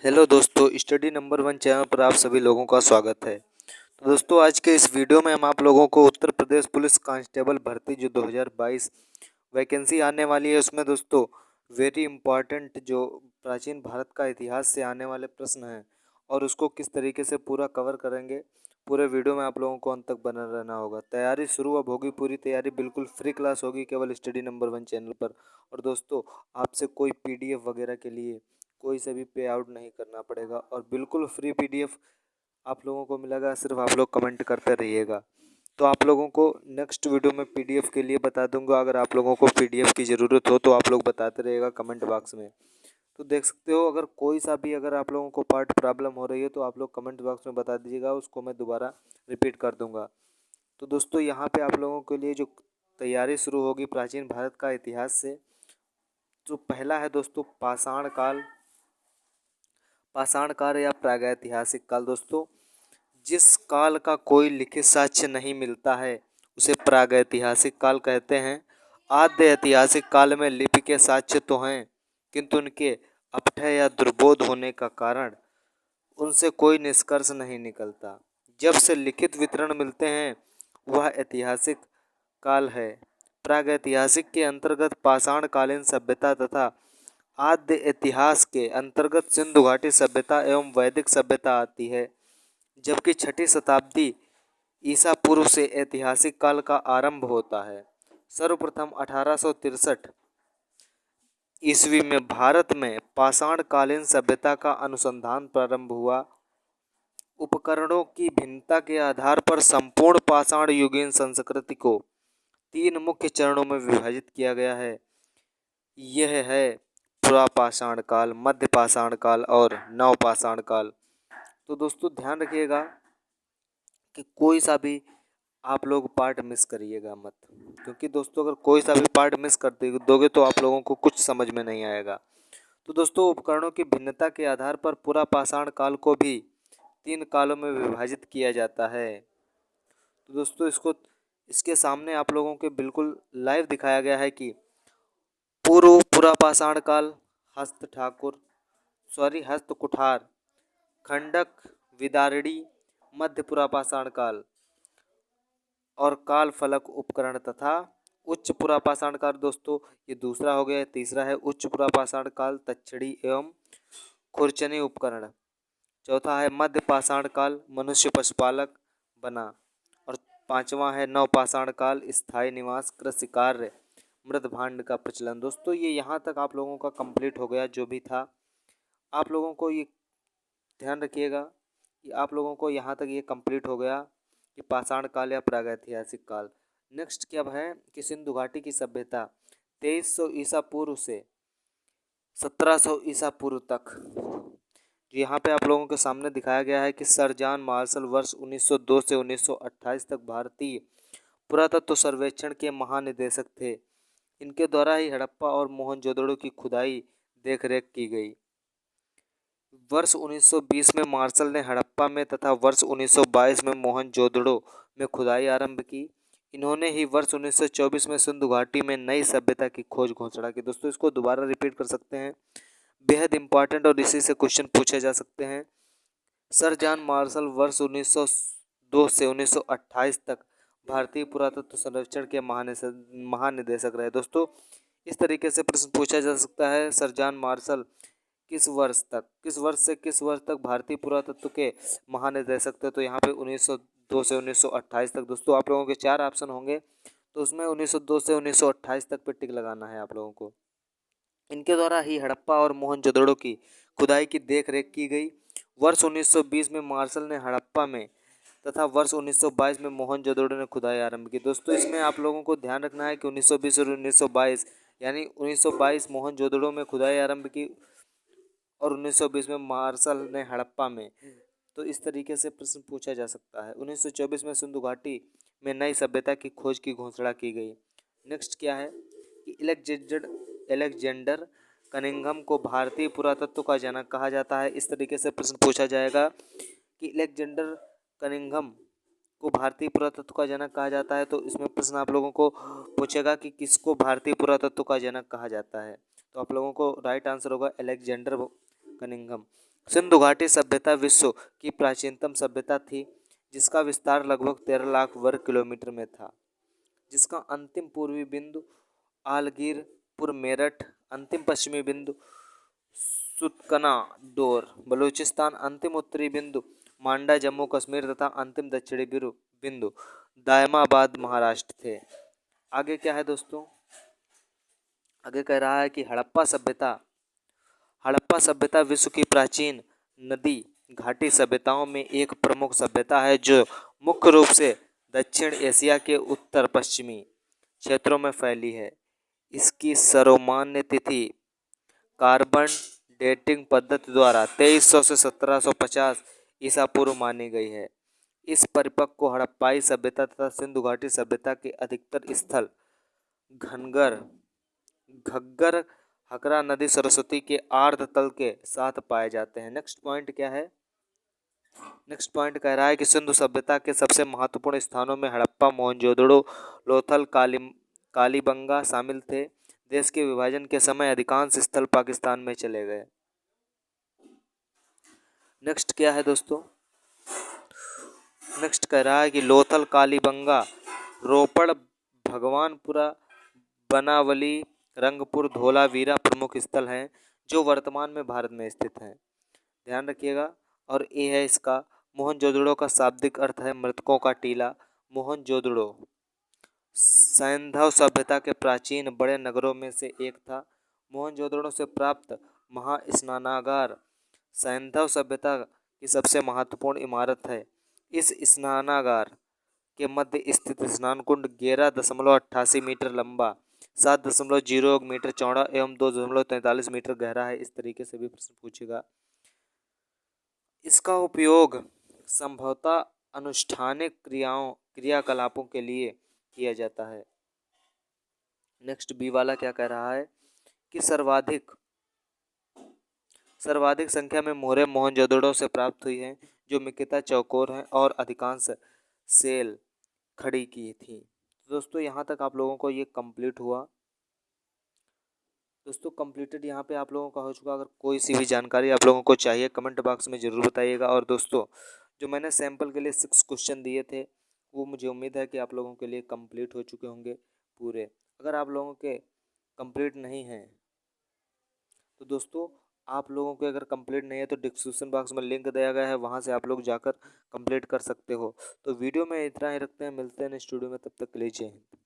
Hello दोस्तों, study number 1 channel पर आप सभी लोगों का स्वागत है। तो दोस्तों, आज के इस वीडियो में हम आप लोगों को उत्तर प्रदेश पुलिस कांस्टेबल भर्ती जो 2022 वैकेंसी आने वाली है उसमें दोस्तों वेरी इंपॉर्टेंट जो प्राचीन भारत का इतिहास से आने वाले प्रश्न हैं और उसको किस तरीके से पूरा कवर करेंगे। पूरे वीडियो में आप लोगों को अंत तक बना रहना होगा। तैयारी शुरू अब होगी, पूरी तैयारी बिल्कुल फ्री क्लास होगी केवल स्टडी नंबर 1 चैनल पर। और दोस्तों, आपसे कोई पीडीएफ वगैरह के लिए कोई से भी पे आउट नहीं करना पड़ेगा और बिल्कुल फ्री पीडीएफ आप लोगों को मिलेगा। सिर्फ आप लोग कमेंट करते रहिएगा। तो आप लोगों को नेक्स्ट वीडियो में पीडीएफ के लिए बता दूंगा। अगर आप लोगों को पीडीएफ की ज़रूरत हो तो आप लोग बताते रहिएगा कमेंट बॉक्स में। तो देख सकते हो, अगर कोई सा भी अगर आप लोगों को पार्ट प्रॉब्लम हो रही है तो आप लोग कमेंट बॉक्स में बता दीजिएगा, उसको मैं दोबारा रिपीट कर दूंगा। तो दोस्तों, यहाँ पे आप लोगों के लिए जो तैयारी शुरू होगी प्राचीन भारत का इतिहास से, जो पहला है दोस्तों पाषाण काल। पाषाण काल या प्रागैतिहासिक काल दोस्तों, जिस काल का कोई लिखित साक्ष्य नहीं मिलता है उसे प्रागैतिहासिक काल कहते हैं। आद्य ऐतिहासिक काल में लिपि के साक्ष्य तो हैं, किंतु उनके अपठ्य या दुर्बोध होने का कारण उनसे कोई निष्कर्ष नहीं निकलता। जब से लिखित विवरण मिलते हैं वह ऐतिहासिक काल है। प्रागैतिहासिक के अंतर्गत पाषाण कालीन सभ्यता तथा आद्य इतिहास के अंतर्गत सिंधु घाटी सभ्यता एवं वैदिक सभ्यता आती है। जबकि 6ठी शताब्दी ईसा पूर्व से ऐतिहासिक काल का आरंभ होता है। सर्वप्रथम 1863 ईस्वी में भारत में पाषाण कालीन सभ्यता का अनुसंधान प्रारंभ हुआ। उपकरणों की भिन्नता के आधार पर संपूर्ण पाषाण युगीन संस्कृति को 3 मुख्य चरणों में विभाजित किया गया है। यह है पुरापाषाण काल, मध्य पाषाण काल और नवपाषाण काल। तो दोस्तों, ध्यान रखिएगा कि कोई सा भी आप लोग पार्ट मिस करिएगा मत, क्योंकि दोस्तों अगर कोई सा भी पार्ट मिस कर दोगे तो आप लोगों को कुछ समझ में नहीं आएगा। तो दोस्तों, उपकरणों की भिन्नता के आधार पर पुरापाषाण काल को भी 3 कालों में विभाजित किया जाता है। तो दोस्तों, इसके सामने आप लोगों के बिल्कुल लाइव दिखाया गया है कि पुरापाषाण काल हस्त कुठार, खंडक, विदारणी, मध्य पुरापाषाण काल और काल फलक उपकरण तथा उच्च पुरापाषाण काल। दोस्तों, ये दूसरा हो गया। तीसरा है उच्च पुरापाषाण काल, तक्षणी एवं खुरचनी उपकरण। चौथा है मध्य पाषाण काल, मनुष्य पशुपालक बना। और पांचवा है नवपाषाण काल, स्थायी निवास, कृषि कार्य, मृद भांड का प्रचलन। दोस्तों, ये यहाँ तक आप लोगों का कंप्लीट हो गया जो भी था। आप लोगों को ये ध्यान रखिएगा कि आप लोगों को यहाँ तक ये कंप्लीट हो गया कि पाषाण काल या प्रागैतिहासिक काल। नेक्स्ट क्या है कि सिंधु घाटी की सभ्यता 2300 ईसा पूर्व से 1700 ईसा पूर्व तक। यहाँ पे आप लोगों के सामने दिखाया गया है कि सर जॉन मार्शल वर्ष 1902 से 1928 तक भारतीय पुरातत्व सर्वेक्षण के महानिदेशक थे। इनके द्वारा ही हड़प्पा और मोहनजोदड़ो की खुदाई देखरेख की गई। वर्ष 1920 में मार्शल ने हड़प्पा में तथा वर्ष 1922 में मोहनजोदड़ो में खुदाई आरंभ की। इन्होंने ही वर्ष 1924 में सिंधु घाटी में नई सभ्यता की खोज घोषणा की। दोस्तों, इसको दोबारा रिपीट कर सकते हैं, बेहद इंपॉर्टेंट और इसी से क्वेश्चन पूछे जा सकते हैं। सर जॉन मार्शल वर्ष 1902 से 1928 तक भारतीय पुरातत्व सर्वेक्षण के महानिदेशक रहे। दोस्तों, इस तरीके से प्रश्न पूछा जा सकता है, सर जॉन मार्शल किस वर्ष से किस वर्ष तक भारतीय पुरातत्व के महानिदेशक थे। तो यहाँ पे 1902 से 1928 तक। दोस्तों, आप लोगों के 4 ऑप्शन होंगे तो उसमें 1902 से 1928 तक पे टिक लगाना है आप लोगों को। इनके द्वारा ही हड़प्पा और मोहनजोदड़ो की खुदाई की देखरेख की गई। वर्ष 1920 में मार्शल ने हड़प्पा में तथा वर्ष 1922 में मोहनजोदड़ो ने खुदाई आरंभ की। दोस्तों, इसमें आप लोगों को ध्यान रखना है कि 1920 और 1922 यानी 1922 मोहनजोदड़ो में खुदाई आरंभ की और 1920 में मार्शल ने हड़प्पा में। तो इस तरीके से प्रश्न पूछा जा सकता है। 1924 में सिंधु घाटी में नई सभ्यता की खोज की घोषणा की गई। नेक्स्ट क्या है कि एलेक्जेंडर कनिंघम को भारतीय पुरातत्व का जनक कहा जाता है। इस तरीके से प्रश्न पूछा जाएगा कि एलेक्जेंडर कनिंघम को भारतीय पुरातत्व का जनक कहा जाता है। तो इसमें प्रश्न आप लोगों को पूछेगा कि किसको भारतीय पुरातत्व का जनक कहा जाता है। तो आप लोगों को राइट आंसर होगा एलेक्जेंडर कनिंघम। सिंधु घाटी सभ्यता विश्व की प्राचीनतम सभ्यता थी, जिसका विस्तार लगभग 13 लाख वर्ग किलोमीटर में था, जिसका अंतिम पूर्वी बिंदु आलगीरपुर मेरठ, अंतिम पश्चिमी बिंदु सुतकना डोर बलूचिस्तान, अंतिम उत्तरी बिंदु मांडा जम्मू कश्मीर तथा अंतिम दक्षिणी बिंदु दायमाबाद महाराष्ट्र थे। आगे क्या है दोस्तों, आगे कह रहा है कि हड़प्पा सभ्यता विश्व की प्राचीन नदी घाटी सभ्यताओं में एक प्रमुख सभ्यता है, जो मुख्य रूप से दक्षिण एशिया के उत्तर पश्चिमी क्षेत्रों में फैली है। इसकी सर्वमान्य तिथि कार्बन डेटिंग पद्धति द्वारा 2300 से 1750 ईसा पूर्व मानी गई है। इस परिपक्व हड़प्पाई सभ्यता तथा सिंधु घाटी सभ्यता के अधिकतर स्थल घनगर घग्गर हकरा नदी सरस्वती के आर्द्र तल के साथ पाए जाते हैं। नेक्स्ट पॉइंट क्या है, नेक्स्ट पॉइंट कह रहा है कि सिंधु सभ्यता के सबसे महत्वपूर्ण स्थानों में हड़प्पा, मोहनजोदड़ो, लोथल, कालीबंगा शामिल थे। देश के विभाजन के समय अधिकांश स्थल पाकिस्तान में चले गए। नेक्स्ट क्या है दोस्तों, नेक्स्ट कह रहा है कि लोथल, कालीबंगा, रोपड़, भगवानपुरा, बनावली, रंगपुर, धोलावीरा प्रमुख स्थल हैं जो वर्तमान में भारत में स्थित हैं। ध्यान रखिएगा। और ये है इसका मोहनजोदड़ो का शाब्दिक अर्थ है मृतकों का टीला। मोहनजोदड़ो सैंधव सभ्यता के प्राचीन बड़े नगरों में से एक था। मोहनजोदड़ो से प्राप्त महास्नानागार सैंधव सभ्यता की सबसे महत्वपूर्ण इमारत है। इस स्नानागार के मध्य स्थित स्नान कुंड 11.88 मीटर लंबा, 7.01 मीटर चौड़ा एवं 2.43 मीटर गहरा है। इस तरीके से भी प्रश्न पूछेगा। इसका उपयोग संभवतः अनुष्ठानिक क्रियाकलापों के लिए किया जाता है। नेक्स्ट बी वाला क्या कह रहा है कि सर्वाधिक संख्या में मोहरें मोहनजोदड़ो से प्राप्त हुई हैं, जो मुख्यतः चौकोर हैं और अधिकांश सेल खड़ी की थी। दोस्तों यहाँ तक आप लोगों को ये कंप्लीट हुआ। दोस्तों कंप्लीटेड यहाँ पे आप लोगों का हो चुका। अगर कोई सी भी जानकारी आप लोगों को चाहिए कमेंट बॉक्स में ज़रूर बताइएगा। और दोस्तों जो मैंने सैंपल के लिए 6 क्वेश्चन दिए थे, वो मुझे उम्मीद है कि आप लोगों के लिए कंप्लीट हो चुके होंगे पूरे। अगर आप लोगों के कंप्लीट नहीं हैं तो दोस्तों आप लोगों के अगर कंप्लीट नहीं है तो डिस्क्रिप्शन बॉक्स में लिंक दिया गया है, वहाँ से आप लोग जाकर कंप्लीट कर सकते हो। तो वीडियो में इतना ही रखते हैं, मिलते हैं नेक्स्ट वीडियो में, तब तक के लिए जय हिंद।